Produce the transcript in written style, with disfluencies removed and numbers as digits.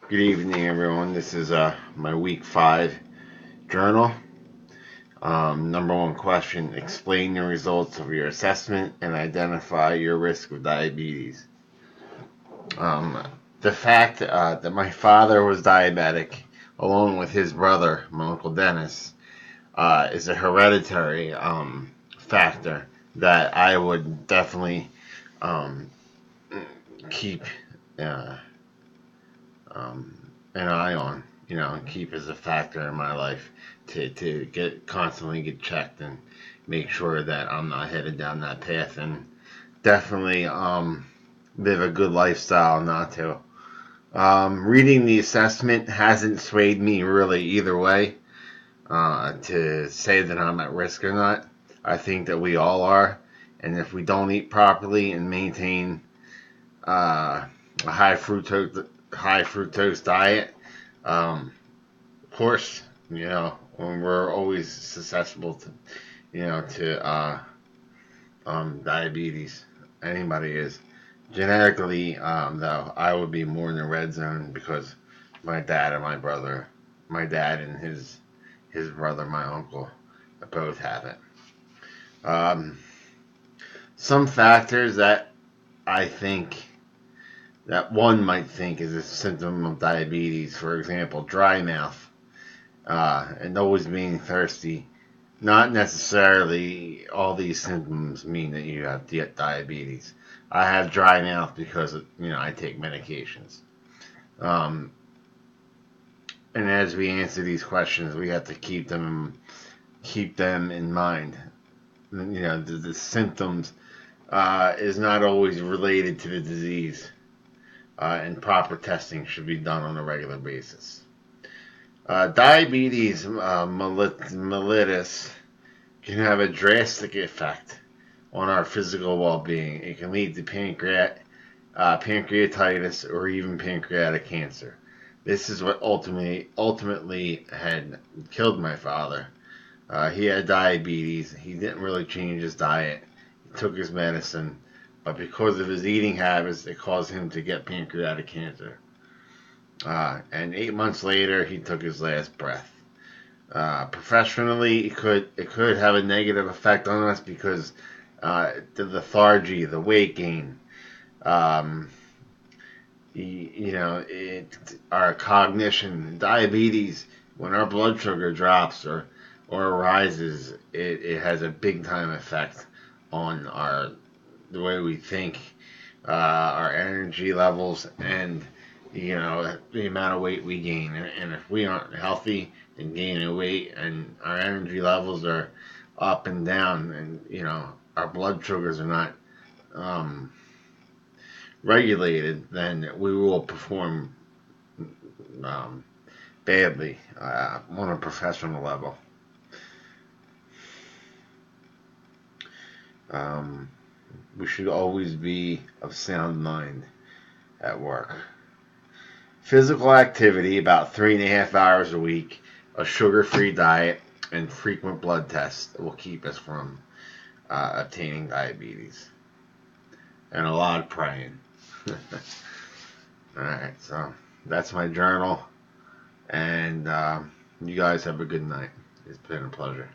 Good evening, everyone. This is my week 5 journal. Number one question: explain the results of your assessment and identify your risk of diabetes. Um, the fact that my father was diabetic, along with his brother, my uncle Dennis, is a hereditary factor that I would definitely um, keep uh, an eye on, and keep as a factor in my life to constantly get checked and make sure that I'm not headed down that path, and definitely live a good lifestyle not to. Reading the assessment hasn't swayed me really either way to say that I'm at risk or not. I think that we all are, and if we don't eat properly and maintain a high fructose diet, of course, when we're always susceptible to diabetes. Anybody is. Genetically, though, I would be more in the red zone because my dad and his brother, my uncle, both have it. Um, some factors that I think that one might think is a symptom of diabetes, for example, dry mouth, and always being thirsty. Not necessarily all these symptoms mean that you have diabetes. I have dry mouth because I take medications. Um, and as we answer these questions, we have to keep them in mind. The symptoms is not always related to the disease, and proper testing should be done on a regular basis. Diabetes mellitus can have a drastic effect on our physical well-being. It can lead to pancreatitis or even pancreatic cancer. This is what ultimately had killed my father. He had diabetes. He didn't really change his diet. He took his medicine, but because of his eating habits, it caused him to get pancreatic cancer. And 8 months later, he took his last breath. Professionally, it could have a negative effect on us because the lethargy, the weight gain, um, our cognition, diabetes. When our blood sugar drops or rises, it has a big time effect on the way we think, our energy levels, and the amount of weight we gain. And if we aren't healthy and gaining weight, and our energy levels are up and down, and our blood sugars are not um, regulated, then we will perform um, badly on a professional level. Um, we should always be of sound mind at work. Physical activity, about 3.5 hours a week, a sugar-free diet, and frequent blood tests will keep us from obtaining diabetes. And a lot of praying. Alright, so that's my journal. And you guys have a good night. It's been a pleasure.